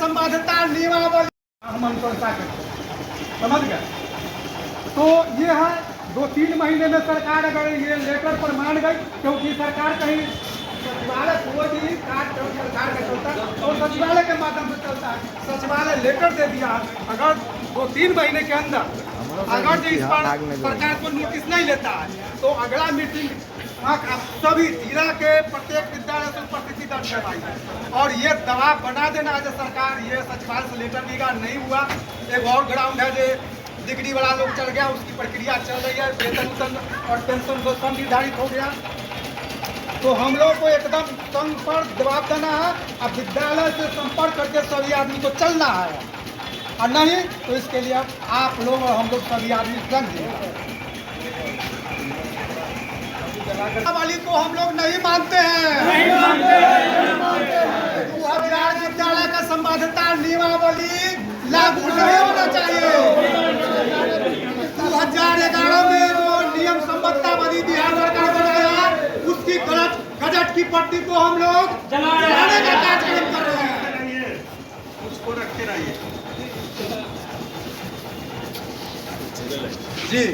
संबद्धता नियमावली हम अनुशंसा करते हैं, समझ गए। तो ये है 2-3 महीने में सरकार अगर ये लेटर पर मान गई, क्योंकि सरकार कहीं सचिवालय कोई भी कार्य सरकार का चलता है और सचिवालय के माध्यम से चलता है, सचिवालय लेटर दे दिया। अगर 2-3 महीने के अंदर अगर जो इस पर सरकार को नोटिस नहीं लेता है तो अगला मीटिंग सभी जिला के प्रत्येक विद्यालय से उपस्थिति दर्ज करवाई है। और ये दबाव बना देना है जो सरकार ये सचिवालय से लेटर देगा नहीं हुआ। एक और ग्राउंड है जो डिग्री वाला लोग चल गया, उसकी प्रक्रिया चल रही है, वेतन और पेंशन सब निर्धारित हो गया। तो हम लोग को एकदम संघ पर दबाव देना है। अब विद्यालय से संपर्क करके सभी आदमी को चलना है, और नहीं तो इसके लिए आप लोग और हम लोग सभी आदमी संग वाली को हम लोग नहीं मानते हैं। 2000 विद्यालय का संबद्धता नियमावली लागू नहीं होना चाहिए। 2011 में जो नियम संबद्धता विधि बिहार सरकार बनाया, उसकी गजट की पट्टी को हम लोग जलाने का कार्यक्रम कर रहे हैं। उसको रखते रहिए जी।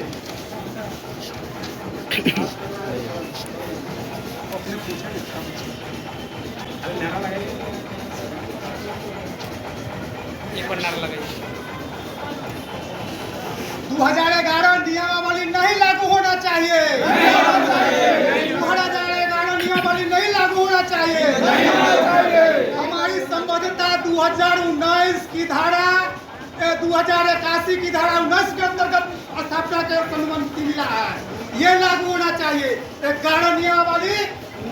एक बार नारा लगाइए। 2011 नियमावली नहीं लागू होना चाहिए। 2011 नियमावली नहीं लागू होना चाहिए। हमारी संबद्धता 2019 की धारा 2081 की धारा 19 के अंतर्गत स्थापना के अनुमति मिला है, ये लागू होना चाहिए। 11 नियमावली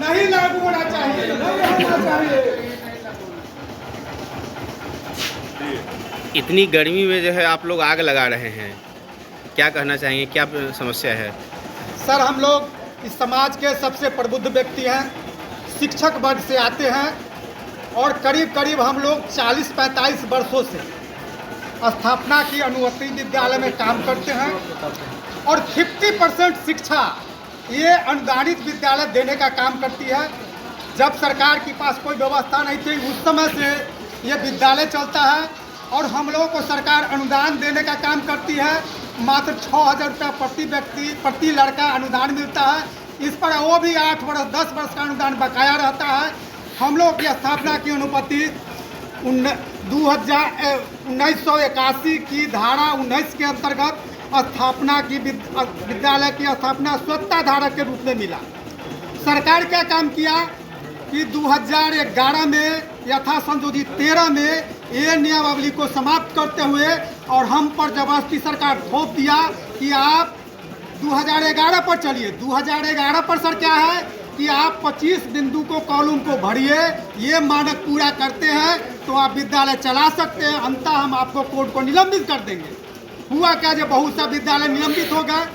नहीं लागू होना चाहिए। इतनी गर्मी में जो है आप लोग आग लगा रहे हैं, क्या कहना चाहेंगे, क्या समस्या है? सर, हम लोग इस समाज के सबसे प्रबुद्ध व्यक्ति हैं, शिक्षक वर्ग से आते हैं और करीब करीब हम लोग 40-45 वर्षों से स्थापना की अनुमति विद्यालय में काम करते हैं और 50% शिक्षा ये अनुदानित विद्यालय देने का काम करती है। जब सरकार के पास कोई व्यवस्था नहीं थी, उस समय से ये विद्यालय चलता है और हम लोगों को सरकार अनुदान देने का काम करती है। मात्र 6,000 रुपया प्रति व्यक्ति प्रति लड़का अनुदान मिलता है। इस पर वो भी 8 वर्ष 10 वर्ष का अनुदान बकाया रहता है। हम लोग की स्थापना की अनुमति 1981 की धारा 19 के अंतर्गत स्थापना की विद्यालय की स्थापना स्वतंत्रता धारक के रूप में मिला। सरकार क्या काम किया कि 2011 में यथा संशोधित 13 में ये नियमावली को समाप्त करते हुए और हम पर जबरदस्ती सरकार थोप दिया कि आप 2011 पर चलिए। 2011 पर सर क्या है कि आप 25 बिंदु को कॉलम को भरिए, ये मानक पूरा करते हैं तो आप विद्यालय चला सकते हैं, अंततः हम आपको कोर्ट को निलंबित कर देंगे। हुआ क्या, जो बहुत सा विद्यालय निलंबित हो गए।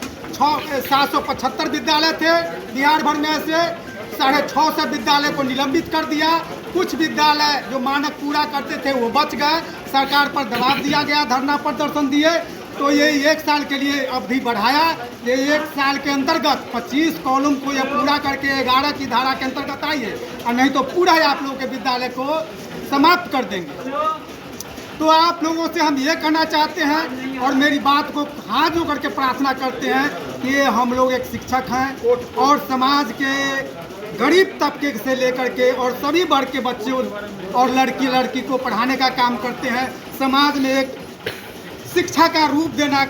775 विद्यालय थे बिहार भर में, से 650 विद्यालय को निलंबित कर दिया। कुछ विद्यालय जो मानक पूरा करते थे वो बच गए। सरकार पर दबाव दिया गया, धरना प्रदर्शन दिए, तो ये 1 साल के लिए अवधि बढ़ाया। ये 1 साल के अंतर्गत 25 कॉलम को ये पूरा करके 11 की धारा के अंतर्गत आइए, और नहीं तो पूरा ही आप लोगों के विद्यालय को समाप्त कर देंगे। तो आप लोगों से हम ये कहना चाहते हैं और मेरी बात को हाथ जोड़ करके प्रार्थना करते हैं कि हम लोग एक शिक्षक हैं और समाज के गरीब तबके से लेकर के और सभी वर्ग के बच्चे और लड़की को पढ़ाने का काम करते हैं। समाज में एक शिक्षा का रूप देना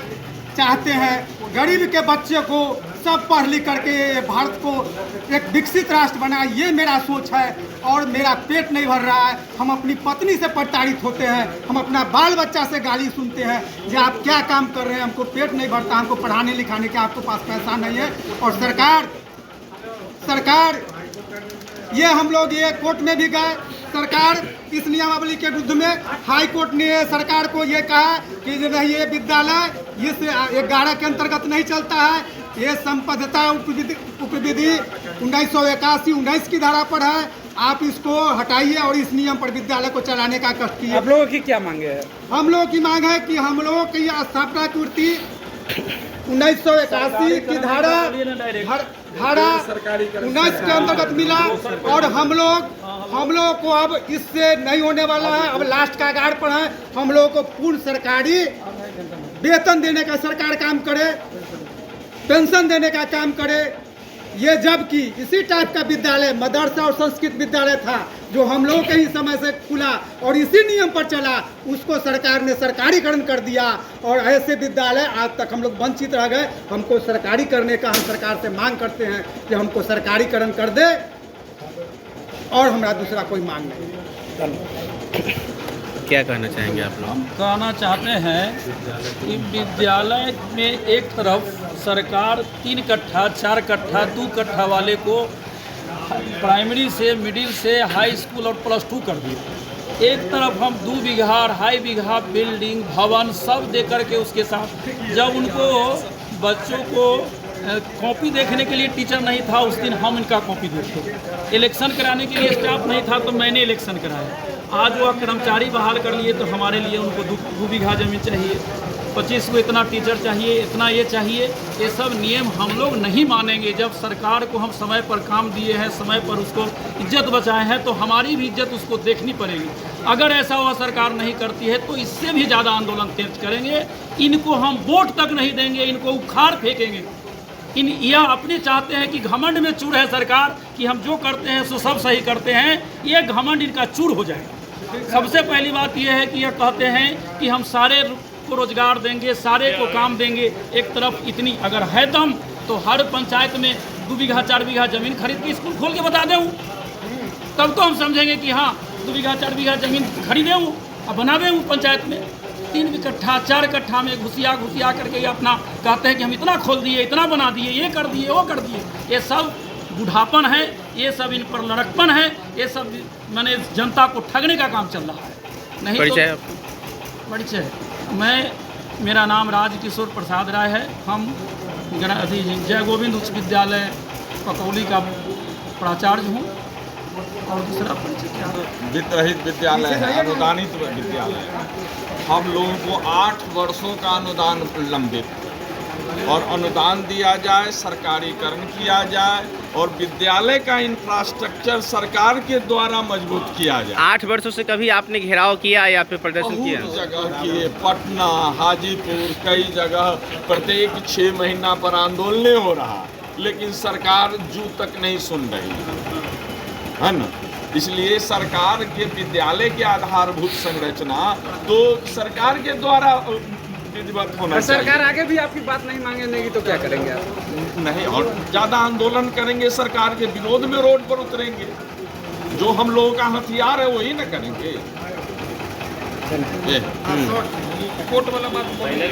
चाहते हैं। गरीब के बच्चे को सब पढ़ लिख करके भारत को एक विकसित राष्ट्र बनाए, ये मेरा सोच है। और मेरा पेट नहीं भर रहा है, हम अपनी पत्नी से प्रताड़ित होते हैं, हम अपना बाल बच्चा से गाली सुनते हैं कि आप क्या काम कर रहे हैं, हमको पेट नहीं भरता, हमको पढ़ाने लिखाने के आपको पास पैसा नहीं है। और सरकार ये हम लोग ये कोर्ट में भी गए, सरकार इस नियमावली के विरुद्ध में हाई कोर्ट ने सरकार को ये कहा कि नहीं, ये विद्यालय इस 11 के अंतर्गत नहीं चलता है, ये संबद्धता उपविधि 1981-19 की धारा पर है, आप इसको हटाइए और इस नियम पर विद्यालय को चलाने का कष्ट कीजिए। आप लोगों की क्या मांगे है? हम लोगों की मांग है कि हम लोगों की स्थापना पूर्ति 1981 की धारा 19 के अंतर्गत मिला। और हम लोग को अब इससे नहीं होने वाला है। अब लास्ट का कगार पर है। हम लोगों को पूर्ण सरकारी वेतन देने का सरकार काम करे, पेंशन देने का काम करे। ये जबकि इसी टाइप का विद्यालय मदरसा और संस्कृत विद्यालय था जो हम लोगों के ही समय से खुला और इसी नियम पर चला, उसको सरकार ने सरकारीकरण कर दिया। और ऐसे विद्यालय आज तक हम लोग वंचित रह गए। हमको सरकारी करने का हम सरकार से मांग करते हैं कि हमको सरकारीकरण कर दे, और हमारा दूसरा कोई मांग नहीं। क्या कहना चाहेंगे आप लोग? हम कहना चाहते हैं कि विद्यालय में एक तरफ सरकार 3 कट्ठा 4 कट्ठा 2 कट्ठा वाले को प्राइमरी से मिडिल से हाई स्कूल और +2 कर दिए। एक तरफ हम 2 बीघा 2.5 बीघा बिल्डिंग भवन सब दे करके उसके साथ, जब उनको बच्चों को कॉपी देखने के लिए टीचर नहीं था, उस दिन हम इनका कॉपी देखते। इलेक्शन कराने के लिए स्टाफ नहीं था तो मैंने इलेक्शन कराया। आज वह कर्मचारी बहाल कर लिए तो हमारे लिए उनको 2 बीघा ज़मीन चाहिए, 25 को इतना टीचर चाहिए, इतना ये चाहिए। ये सब नियम हम लोग नहीं मानेंगे। जब सरकार को हम समय पर काम दिए हैं, समय पर उसको इज्जत बचाए हैं, तो हमारी भी इज्जत उसको देखनी पड़ेगी। अगर ऐसा वह सरकार नहीं करती है तो इससे भी ज़्यादा आंदोलन तेज करेंगे। इनको हम वोट तक नहीं देंगे, इनको उखाड़ फेंकेंगे। यह अपने चाहते हैं कि घमंड में चूर है सरकार कि हम जो करते हैं सो सब सही करते हैं। ये घमंड इनका चूर हो जाएगा। सबसे पहली बात यह है कि यह कहते हैं कि हम सारे को रोजगार देंगे, सारे को काम देंगे। एक तरफ इतनी अगर है दम तो हर पंचायत में 2 बीघा 4 बीघा ज़मीन खरीद के स्कूल खोल के बता दे, तब तो हम समझेंगे कि हाँ 2 बीघा 4 बीघा ज़मीन खरीदे हूँ अब बनावे हूँ पंचायत में। 3 कट्ठा 4 कट्ठा में घुसिया करके ये अपना कहते हैं कि हम इतना खोल दिए, इतना बना दिए, ये कर दिए, वो कर दिए। ये सब बुढ़ापन है, ये सब इन पर लड़कपन है, ये सब मैंने जनता को ठगने का काम चल रहा है। नहीं परिचय परिचय मेरा नाम राजकिशोर प्रसाद राय है। हम जय गोविंद उच्च विद्यालय पकौली का प्राचार्य हूँ। और दूसरा परिचय क्या है? वित्तरहित विद्यालय है, अनुदानित विद्यालय है। हम लोगों को 8 वर्षों का अनुदान लंबित और अनुदान दिया जाए, सरकारीकरण किया जाए और विद्यालय का इंफ्रास्ट्रक्चर सरकार के द्वारा मजबूत किया जाए। 8 वर्षों से कभी आपने घेराव किया या फिर प्रदर्शन किया? बहुत जगह किए, पटना, हाजीपुर, कई जगह प्रत्येक 6 महीना पर आंदोलन हो रहा, लेकिन सरकार जू तक नहीं सुन रही है ना। इसलिए सरकार के विद्यालय के आधारभूत संरचना तो सरकार के द्वारा विधिवत होना चाहिए। सरकार आगे भी आपकी बात नहीं मांगेगी तो क्या करेंगे आप? नहीं, और ज़्यादा आंदोलन करेंगे, सरकार के विरोध में रोड पर उतरेंगे। जो हम लोगों का हथियार है वही ना करेंगे। कोर्ट वाला बात बोलिए।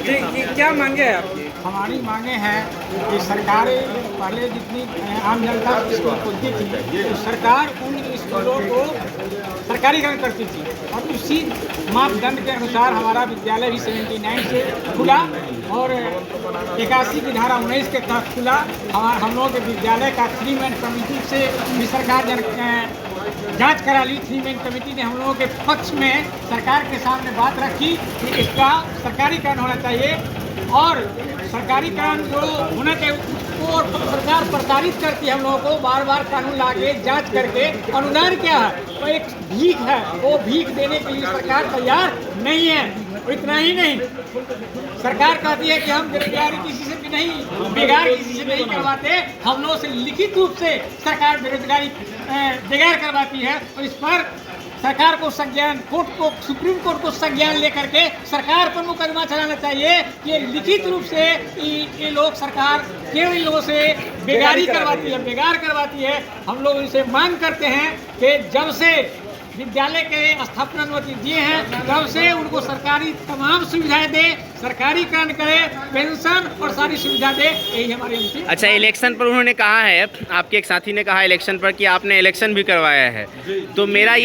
क्या मांगे है आपकी? हमारी मांगे हैं कि सरकारें पहले जितनी आम जनता स्कूल खोलती थी तो सरकार उन स्कूलों को सरकारीकरण करती थी और उसी मापदंड के अनुसार हमारा विद्यालय भी 79 से खुला और 81 की धारा 19 के तहत खुला। हम लोगों के विद्यालय का 3 मैन कमेटी से भी सरकार जांच करा ली। 3 मैन कमेटी ने हम लोगों के पक्ष में सरकार के सामने बात रखी कि इसका सरकारीकरण होना चाहिए और सरकारीकरण जो होना चाहिए उसको सरकार प्रताड़ित करती है। हम लोगों को बार बार कानून लाके जांच करके अनुदान क्या है तो एक भीख है, वो भीख देने के लिए सरकार तैयार नहीं है। इतना ही नहीं, सरकार कहती है कि हम बेरोजगारी किसी से भी नहीं, बेगार किसी से नहीं करवाते। हम लोगों से लिखित रूप से सरकार बेरोजगारी बेगार करवाती है और इस पर सरकार को संज्ञान, सुप्रीम कोर्ट को संज्ञान लेकर के सरकार पर मुकदमा चलाना चाहिए कि लिखित रूप से ये लोग सरकार क्यों इन लोगों से बेगारी करवाती है, बेगार करवाती है। हम लोग इनसे मांग करते हैं कि जब से विद्यालय के स्थापना अनुमति दिए हैं तब से उनको सरकारी तमाम सुविधाएं दे, सरकारीकरण करे, पेंशन और सारी सुविधा दे। यही हमारी अंतिम। अच्छा, इलेक्शन पर उन्होंने कहा है, आपके एक साथी ने कहा इलेक्शन पर कि आपने इलेक्शन भी करवाया है, तो मेरा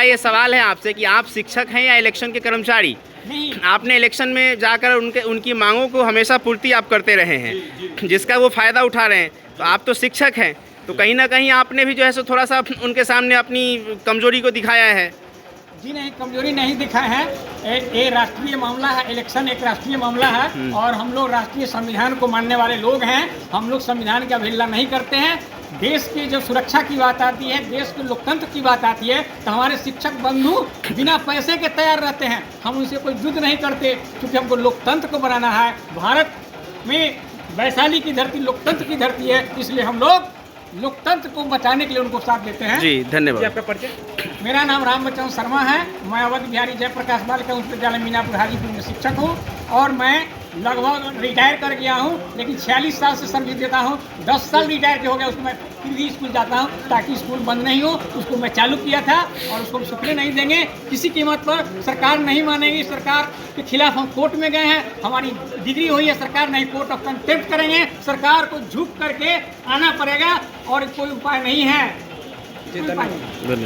ये सवाल है आपसे कि आप शिक्षक हैं या इलेक्शन के कर्मचारी? नहीं, आपने इलेक्शन में जाकर उनकी मांगों को हमेशा पूर्ति आप करते रहे हैं, जिसका वो फ़ायदा उठा रहे हैं। तो आप तो शिक्षक हैं, तो कहीं ना कहीं आपने भी जो है सो थोड़ा सा उनके सामने अपनी कमजोरी को दिखाया है। जिन्हें कमजोरी नहीं दिखाए हैं, ये राष्ट्रीय मामला है, इलेक्शन एक राष्ट्रीय मामला है और हम लोग राष्ट्रीय संविधान को मानने वाले लोग हैं। हम लोग संविधान की अवहेलना नहीं करते हैं। देश की जब सुरक्षा की बात आती है, देश के लोकतंत्र की बात आती है, तो हमारे शिक्षक बंधु बिना पैसे के तैयार रहते हैं। हम उनसे कोई युद्ध नहीं करते, क्योंकि हमको लोकतंत्र को बनाना है। भारत में वैशाली की धरती लोकतंत्र की धरती है, इसलिए हम लोग लोकतंत्र को बचाने के लिए उनको साथ देते हैं। जी धन्यवाद। आपका परिचय? मेरा नाम रामबच्चन शर्मा है। मैं अवध बिहारी जयप्रकाश बालिका उच्च विद्यालय मीनापुर हाजीपुर में शिक्षक हूँ और मैं लगभग रिटायर कर गया हूँ, लेकिन 46 साल से सर्विस देता हूँ। 10 साल रिटायर हो गया, उसको मैं फिर भी स्कूल जाता हूँ ताकि स्कूल बंद नहीं हो। उसको मैं चालू किया था और उसको सुखने नहीं देंगे किसी कीमत पर। सरकार नहीं मानेगी, सरकार के खिलाफ हम कोर्ट में गए हैं। हमारी डिग्री हुई है, सरकार नहीं, कोर्ट ऑफ कंटेम्प्ट करेंगे। सरकार को झुक करके आना पड़ेगा और कोई उपाय नहीं है। जी धन्यवाद।